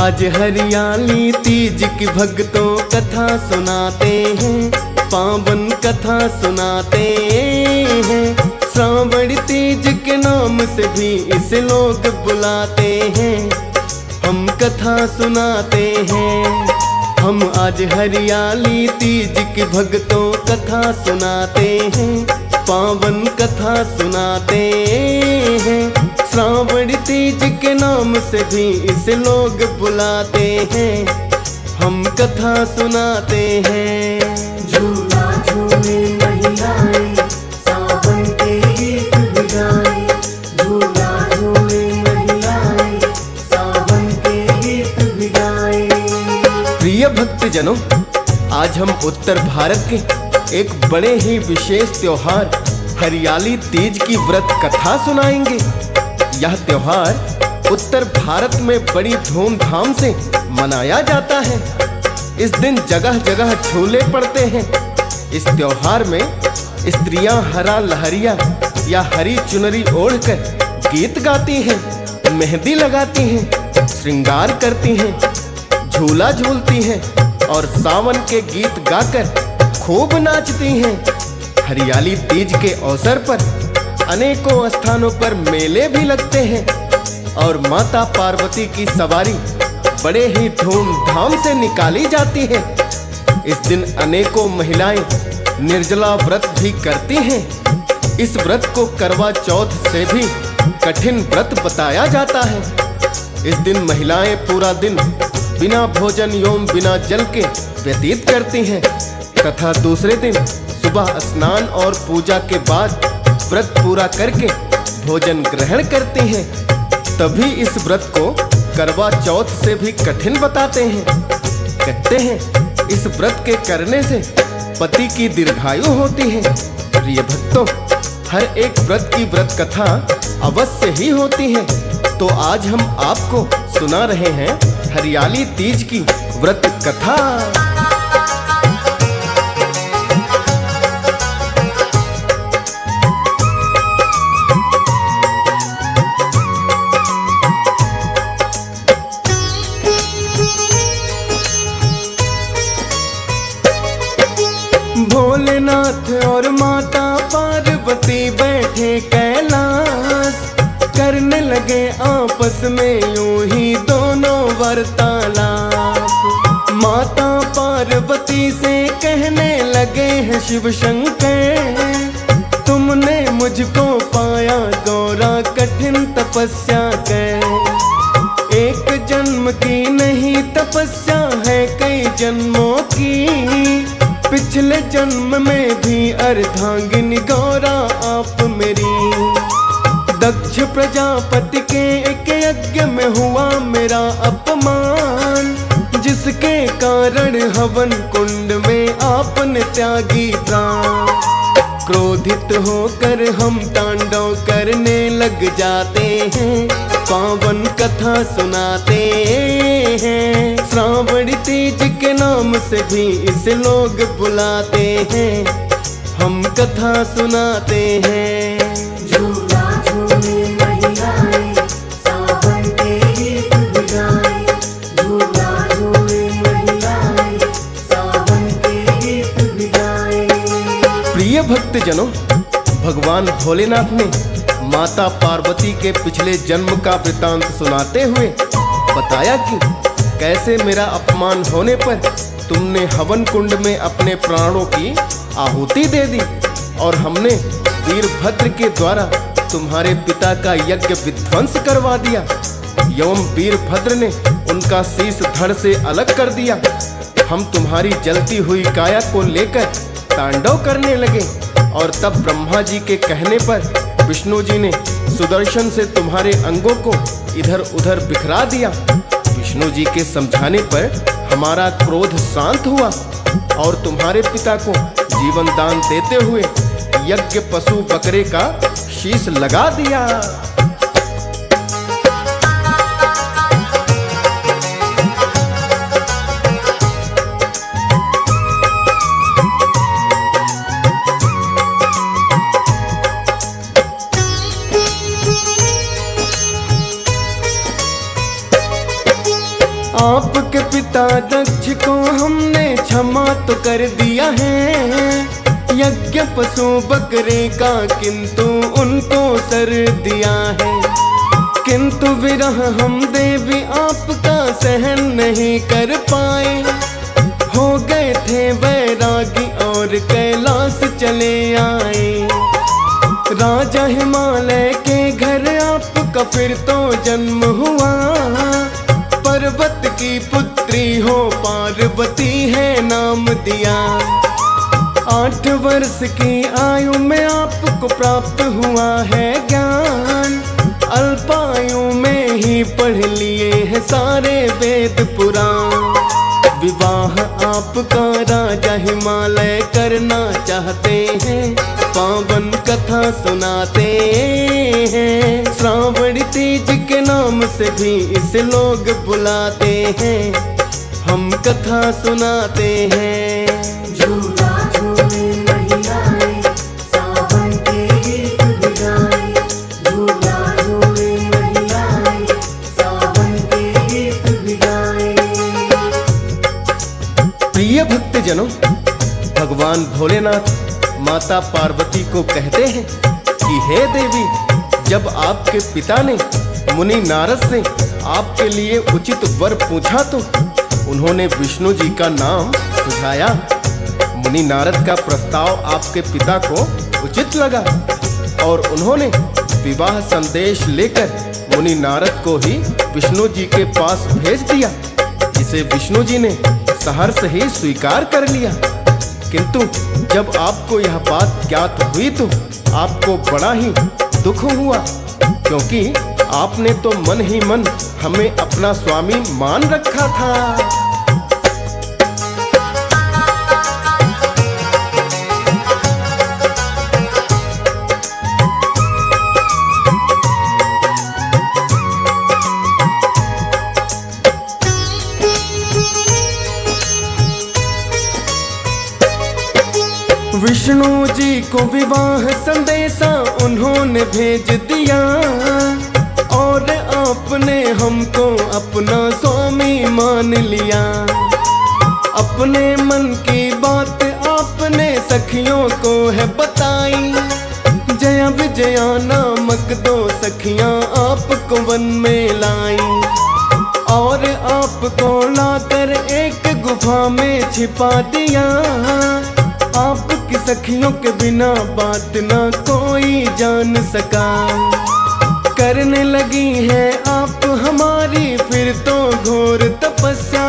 आज हरियाली तीज की भक्तों कथा सुनाते हैं, पावन कथा सुनाते हैं। श्रावण तीज के नाम से भी इसे लोग बुलाते हैं, हम कथा सुनाते हैं। हम आज हरियाली तीज की भक्तों कथा सुनाते हैं, पावन कथा सुनाते हैं। श्रावण तीज के नाम से भी इसे लोग बुलाते हैं, हम कथा सुनाते हैं। झूला झूले महिलाएं, सावन के गीत गाएं। झूला झूले महिलाएं, सावन के गीत गाएं। प्रिय भक्तजनों, आज हम उत्तर भारत के एक बड़े ही विशेष त्योहार हरियाली तीज की व्रत कथा सुनाएंगे। यह त्योहार उत्तर भारत में बड़ी धूमधाम से मनाया जाता है। इस दिन जगह जगह झूले पड़ते हैं। इस त्योहार में स्त्रियां हरा लहरिया या हरी चुनरी ओढ़कर गीत गाती हैं, मेहंदी लगाती हैं, श्रृंगार करती हैं, झूला झूलती हैं और सावन के गीत गाकर खूब नाचती हैं। हरियाली तीज के अवसर पर अनेकों स्थानों पर मेले भी लगते हैं और माता पार्वती की सवारी बड़े ही धूमधाम से निकाली जाती है। इस दिन अनेकों महिलाएं निर्जला व्रत भी करती हैं। इस व्रत को करवा चौथ से भी कठिन व्रत बताया जाता है। इस दिन महिलाएं पूरा दिन बिना भोजन एवं बिना जल के व्यतीत करती हैं तथा दूसरे दिन सुबह स्नान और पूजा के बाद व्रत पूरा करके भोजन ग्रहण करती हैं। तभी इस व्रत को करवा चौथ से भी कठिन बताते हैं। कहते हैं इस व्रत के करने से पति की दीर्घायु होती है। प्रिय भक्तों, हर एक व्रत की व्रत कथा अवश्य ही होती है। तो आज हम आपको सुना रहे हैं हरियाली तीज की व्रत कथा। भोलेनाथ और माता पार्वती बैठे कैलाश, करने लगे आपस में यूं ही दोनों वार्तालाप। माता पार्वती से कहने लगे हैं शिव शंकर, तुमने मुझको पाया गौरा कठिन तपस्या कर। एक जन्म की नहीं तपस्या है कई जन्मों की, पिछले जन्म में भी अर्धांगिनी गौरा आप मेरी। दक्ष प्रजापति के एक यज्ञ में हुआ मेरा अपमान, जिसके कारण हवन कुंड में आपने त्यागी प्राण। क्रोधित होकर हम तांडव करने लग जाते हैं, पावन कथा सुनाते हैं। श्रावण तीज के नाम से भी इसे लोग बुलाते हैं, हम कथा सुनाते हैं। झूला झूले महिलाएं, सावन के गीत गाएं। झूला झूले महिलाएं, सावन के गीत गाएं। प्रिय भक्तजनों, भगवान भोलेनाथ ने माता पार्वती के पिछले जन्म का वृतांत सुनाते हुए बताया कि कैसे मेरा अपमान होने पर तुमने हवन कुंड में अपने प्राणों की आहुति दे दी और हमने वीरभद्र के द्वारा तुम्हारे पिता का यज्ञ विध्वंस करवा दिया एवं वीरभद्र ने उनका शीश धड़ से अलग कर दिया। हम तुम्हारी जलती हुई काया को लेकर तांडव करने लगे और तब ब्रह्मा जी के कहने पर विष्णु जी ने सुदर्शन से तुम्हारे अंगों को इधर उधर बिखरा दिया। विष्णु जी के समझाने पर हमारा क्रोध शांत हुआ और तुम्हारे पिता को जीवन दान देते हुए यज्ञ पशु बकरे का शीश लगा दिया। आपके पिता दक्ष को हमने क्षमा तो कर दिया है, यज्ञ पशु बकरे का किंतु उनको सर दिया है। किंतु विरह हम देवी आपका सहन नहीं कर पाए, हो गए थे वैरागी और कैलाश चले आए। राजा हिमालय के घर आपका फिर तो जन्म हुआ, पर्वत की पुत्री हो पार्वती है नाम दिया। 8 वर्ष की आयु में आपको प्राप्त हुआ है ज्ञान, अल्पायु में ही पढ़ लिए हैं सारे वेद पुराण। विवाह आपका राजा हिमालय करना चाहते हैं, पावन कथा सुनाते हैं। श्रावण तीज के नाम से भी इसे लोग बुलाते हैं, हम कथा सुनाते हैं। झूला झूले महिलाएं, सावन के गीत बजाएं। झूला झूले महिलाएं, सावन के गीत बजाएं। प्रिय भक्तजनों, भगवान भोलेनाथ माता पार्वती को कहते हैं कि हे देवी, जब आपके पिता ने मुनि नारद से आपके लिए उचित वर पूछा तो उन्होंने विष्णु जी का नाम सुझाया। मुनि नारद का प्रस्ताव आपके पिता को उचित लगा और उन्होंने विवाह संदेश लेकर मुनि नारद को ही विष्णु जी के पास भेज दिया, जिसे विष्णु जी ने सहर्ष ही स्वीकार कर लिया। किंतु जब आपको यह बात ज्ञात हुई तो आपको बड़ा ही दुख हुआ, क्योंकि आपने तो मन ही मन हमें अपना स्वामी मान रखा था। विष्णु जी को विवाह संदेशा उन्होंने भेज दिया और आपने हमको अपना स्वामी मान लिया। अपने मन की बात आपने सखियों को है बताई, जया विजया नामक 2 सखियां आपको वन में लाई और आपको लाकर एक गुफा में छिपा दिया। आपकी सखियों के बिना बात ना कोई जान सका। करने लगी है आप हमारी फिर तो घोर तपस्या।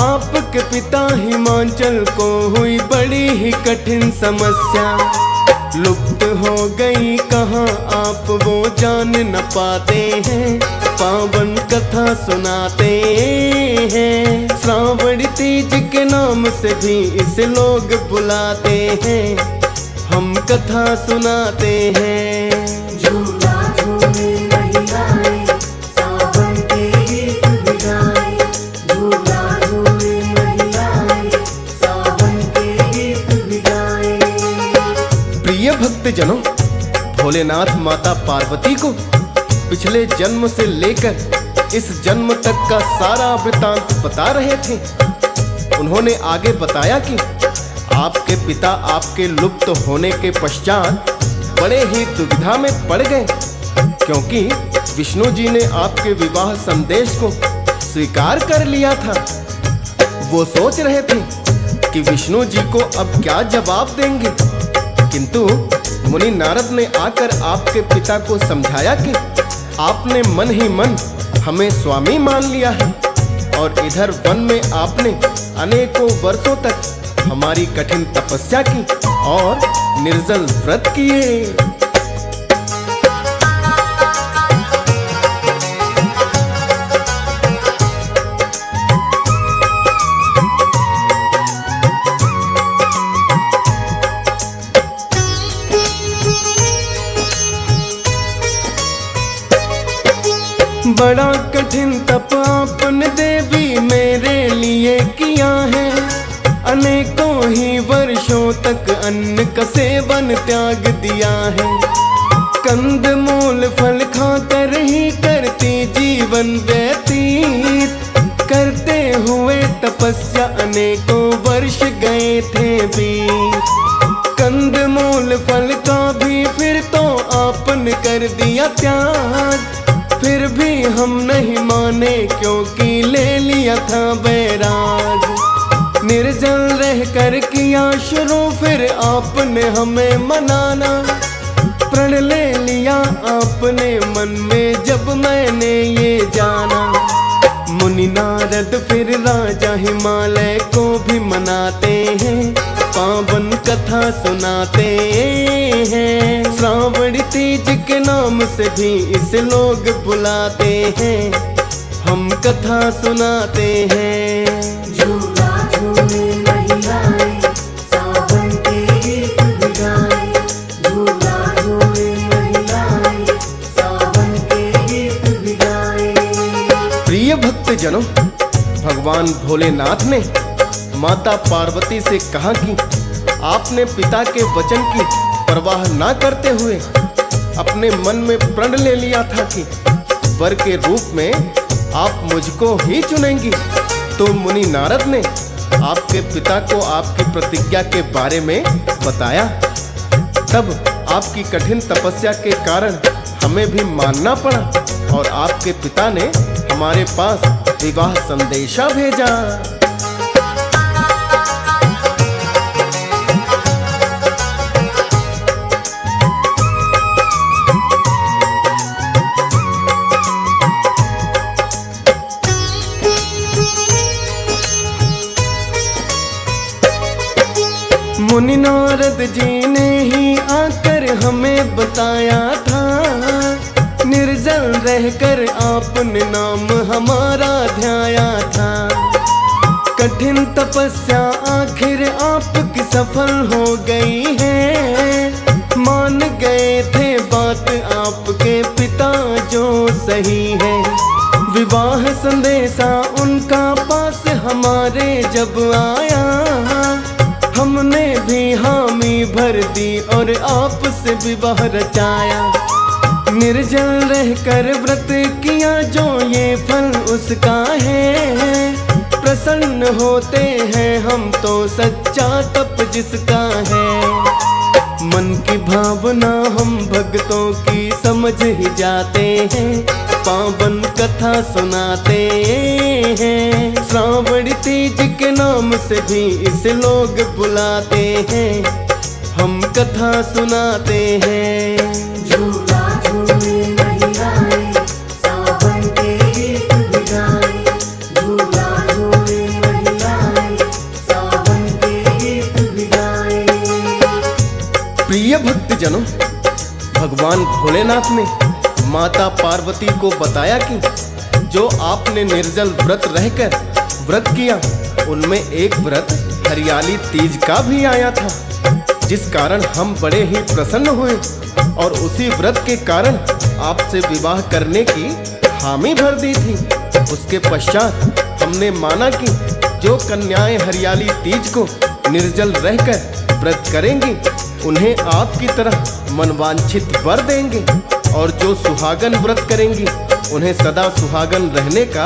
आपके पिता हिमाचल को हुई बड़ी ही कठिन समस्या। लुप्त हो गई कहाँ आप वो जान न पाते हैं, पावन कथा सुनाते हैं। श्रावण तीज के नाम से भी इसे लोग बुलाते हैं, हम कथा सुनाते हैं। झूला झूले महिलाएं, सावन के गीत बजाएं। झूला झूले महिलाएं, सावन के गीत बजाएं। प्रिय भक्तजनों, भोलेनाथ माता पार्वती को पिछले जन्म से लेकर इस जन्म तक का सारा वृतांत बता रहे थे। उन्होंने आगे बताया कि आपके पिता आपके लुप्त होने के पश्चात बड़े ही दुविधा में पड़ गए, क्योंकि विष्णु जी ने आपके विवाह संदेश को स्वीकार कर लिया था। वो सोच रहे थे कि विष्णु जी को अब क्या जवाब देंगे, किंतु मुनि नारद ने आकर आपके पिता को समझाया कि आपने मन ही मन हमें स्वामी मान लिया है और इधर वन में आपने अनेकों वर्षों तक हमारी कठिन तपस्या की और निर्जल व्रत किए। बड़ा कठिन तप आपने देवी मेरे लिए किया है। अनेकों ही वर्षों तक अन्न का सेवन त्याग दिया है। कंद मूल फल खाकर ही करती जीवन व्यतीत, अनेकों वर्ष गए थे बीत। कंद मूल फल का भी फिर तो आपने कर दिया त्याग। फिर भी हम नहीं माने क्योंकि ले लिया था बैराग। निर्जल रह कर किया शुरू फिर आपने हमें मनाना। प्रण ले लिया आपने मन में जब मैंने ये जाना। मुनि नारद फिर राजा हिमालय को भी मनाते हैं, पावन कथा सुनाते हैं। श्रावण तीज के नाम से भी इस लोग बुलाते हैं, हम कथा सुनाते हैं। झूला झूले महिलाएं सावन के गीत भी गाएं। झूला झूले महिलाएं सावन के गीत भी गाएं। प्रिय भक्तजनों, भगवान भोलेनाथ ने माता पार्वती से कहा कि आपने पिता के वचन की परवाह ना करते हुए अपने मन में प्रण ले लिया था कि वर के रूप में आप मुझको ही चुनेंगी। तो मुनि नारद ने आपके पिता को आपकी प्रतिज्ञा के बारे में बताया। तब आपकी कठिन तपस्या के कारण हमें भी मानना पड़ा और आपके पिता ने हमारे पास विवाह संदेशा भेजा। मुनि नारद जी ने ही आकर हमें बताया था, निर्जल रहकर आपने नाम हमारा ध्याया था। कठिन तपस्या आखिर आपकी सफल हो गई है। मान गए थे बात आपके पिता जो सही है। विवाह संदेशा उनका पास हमारे जब आया, हमने भी हामी भर दी और आपसे विवाह रचाया। निर्जल रहकर व्रत किया जो ये फल उसका है। प्रसन्न होते हैं हम तो सच्चा तप जिसका है। मन की भावना हम भक्तों की समझ ही जाते हैं, पावन कथा सुनाते हैं। श्रावण तीज के नाम से भी इस लोग बुलाते हैं, हम कथा सुनाते हैं। झूला झूले महिलाएं सावन के गीत भी गाएं। झूला झूले महिलाएं सावन के गीत भी गाएं। प्रिय भक्तजनों, भगवान भोलेनाथ ने माता पार्वती को बताया कि जो आपने निर्जल व्रत रहकर व्रत किया, उनमें एक व्रत हरियाली तीज का भी आया था, जिस कारण हम बड़े ही प्रसन्न हुए और उसी व्रत के कारण आपसे विवाह करने की हामी भर दी थी। उसके पश्चात हमने माना कि जो कन्याएं हरियाली तीज को निर्जल रहकर व्रत करेंगी, उन्हें आपकी तरह मनवांछित वर देंगे, और जो सुहागन व्रत करेंगी उन्हें सदा सुहागन रहने का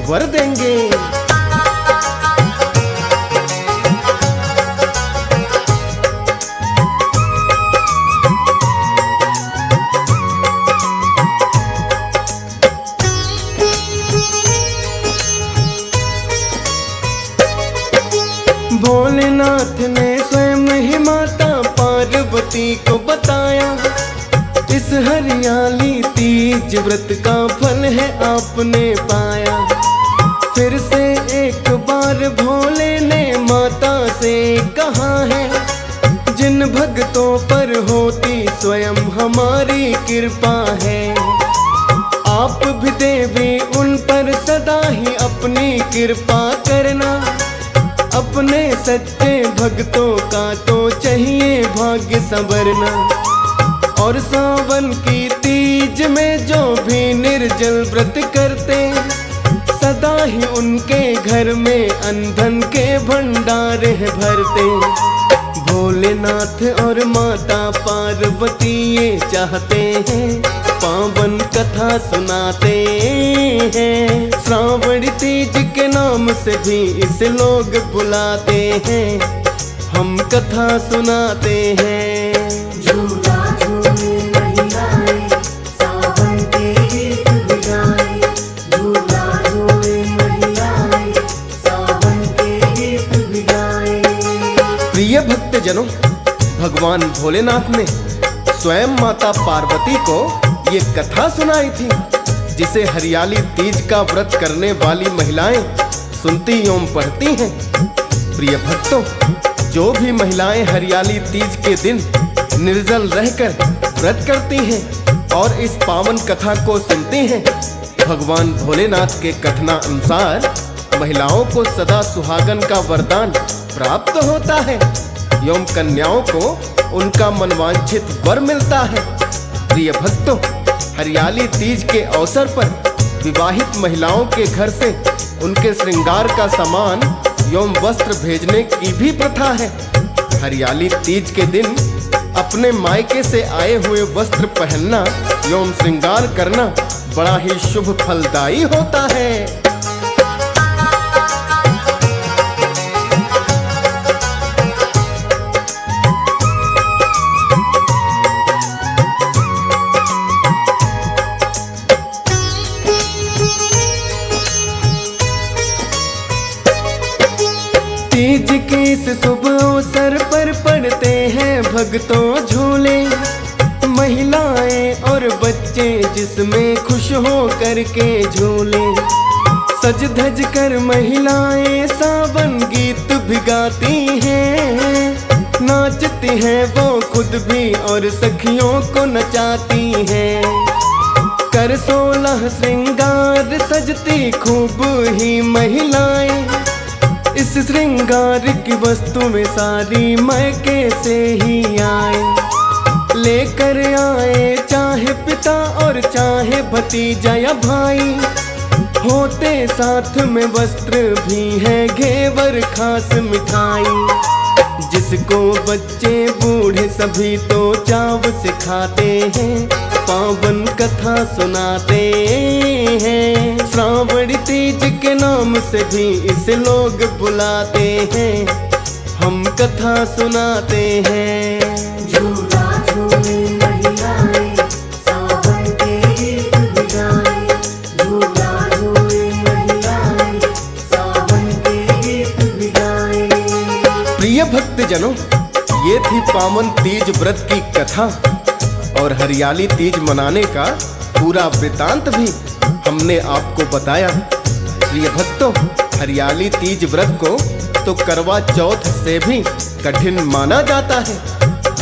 वर देंगे। भोलेनाथ ने स्वयं ही माता पार्वती को बताया, इस हरियाली तीज व्रत का फल है आपने पाया। फिर से एक बार भोले ने माता से कहा है, जिन भक्तों पर होती स्वयं हमारी कृपा है। आप भी देवी उन पर सदा ही अपनी कृपा करना। अपने सच्चे भक्तों का तो चाहिए भाग्य संवरना। और सावन की तीज में जो भी निर्जल व्रत करते, सदा ही उनके घर में अन्न धन के भंडार है भरते। भोलेनाथ और माता पार्वती ये चाहते हैं, पावन कथा सुनाते हैं। श्रावण तीज के नाम से भी इसे लोग बुलाते हैं। हम कथा सुनाते हैं। झूला झूले महिलाएं सावन के गीत भी गाएं। झूला झूले महिलाएं सावन के गीत भी गाएं। प्रिय भक्तजनों, भगवान भोलेनाथ ने स्वयं माता पार्वती को ये कथा सुनाई थी, जिसे हरियाली तीज का व्रत करने वाली महिलाएं सुनती एवं पढ़ती हैं। प्रिय भक्तों, जो भी महिलाएं हरियाली तीज के दिन निर्जल रहकर व्रत करती हैं और इस पावन कथा को सुनती हैं, भगवान भोलेनाथ के कथना अनुसार महिलाओं को सदा सुहागन का वरदान प्राप्त होता है एवं कन्याओं को उनका मनवांछित वर मिलता है। प्रिय भक्तों, हरियाली तीज के अवसर पर विवाहित महिलाओं के घर से उनके श्रृंगार का सामान एवं वस्त्र भेजने की भी प्रथा है। हरियाली तीज के दिन अपने मायके से आए हुए वस्त्र पहनना एवं श्रृंगार करना बड़ा ही शुभ फलदायी होता है। तीज के इस शुभ अवसर पर पड़ते हैं भक्तों झूले। महिलाएं और बच्चे जिसमें खुश हो करके झूले। सज धज कर महिलाएं सावन गीत भी गाती हैं। नाचती हैं वो खुद भी और सखियों को नचाती हैं। कर 16 श्रृंगार सजती खूब ही महिलाएं। इस श्रृंगार की वस्तु में सारी मायके से ही आए। लेकर आए चाहे पिता और चाहे भतीजा या भाई। होते साथ में वस्त्र भी है घेवर खास मिठाई। जिसको बच्चे बूढ़े सभी तो चाव से खाते हैं। पावन कथा सुनाते हैं। श्रावण तीज के नाम से भी इसे लोग बुलाते हैं। हम कथा सुनाते हैं। झूला झूले महिलाएं सावन के गीत भी गाएं। झूला झूले महिलाएं सावन के गीत भी गाएं। प्रिय भक्तजनों, ये थी पावन तीज व्रत की कथा और हरियाली तीज मनाने का पूरा वृतांत भी हमने आपको बताया। प्रिय भक्तों, हरियाली तीज व्रत को तो करवा चौथ से भी कठिन माना जाता है,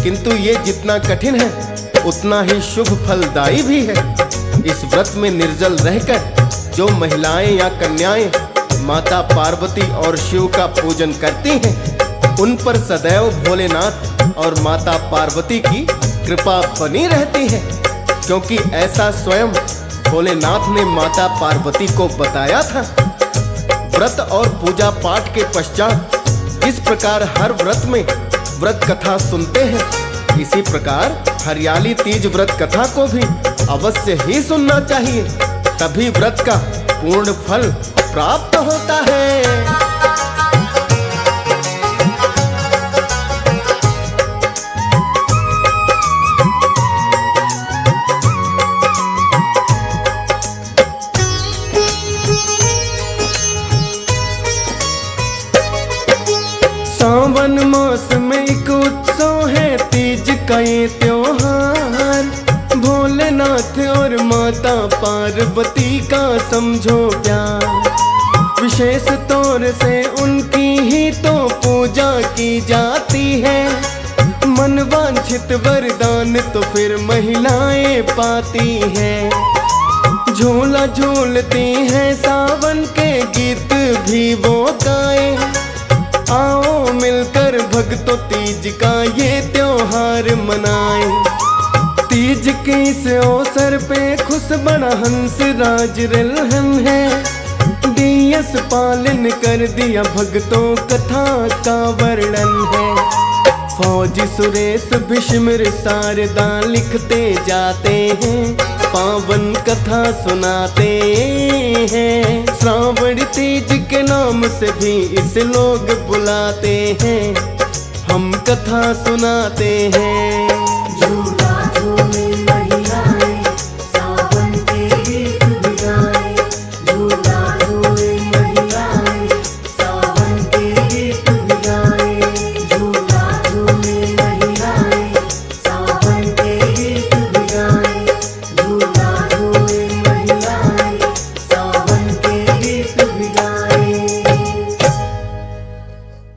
किंतु ये जितना कठिन है उतना ही शुभ फलदायी भी है। इस व्रत में निर्जल रहकर जो महिलाएं या कन्याएं माता पार्वती और शिव का पूजन करती हैं, उन पर सदैव भोलेनाथ और माता पार्वती की कृपा बनी रहती है, क्योंकि ऐसा स्वयं भोलेनाथ ने माता पार्वती को बताया था। व्रत और पूजा पाठ के पश्चात जिस प्रकार हर व्रत में व्रत कथा सुनते हैं, इसी प्रकार हरियाली तीज व्रत कथा को भी अवश्य ही सुनना चाहिए, तभी व्रत का पूर्ण फल प्राप्त होता है। सावन मास में एक उत्सव है तीज का ये त्योहार। भोलेनाथ और माता पार्वती का समझो प्यार। विशेष तौर से उनकी ही तो पूजा की जाती है। मनवांछित वरदान तो फिर महिलाएं पाती हैं। झूला झूलती हैं सावन के गीत भी वो गाए। आओ मिलकर भक्तों तीज का ये त्योहार मनाए। तीज के इस अवसर पे खुश बड़ा हंस राज रिलहन है। दियस पालन कर दिया भक्तों कथा का वर्णन है। फौजी सुरेश भीष्म शारदा लिखते जाते हैं। पावन कथा सुनाते हैं। श्रावण तीज के नाम से भी इसे लोग बुलाते हैं, हम कथा सुनाते हैं। झूला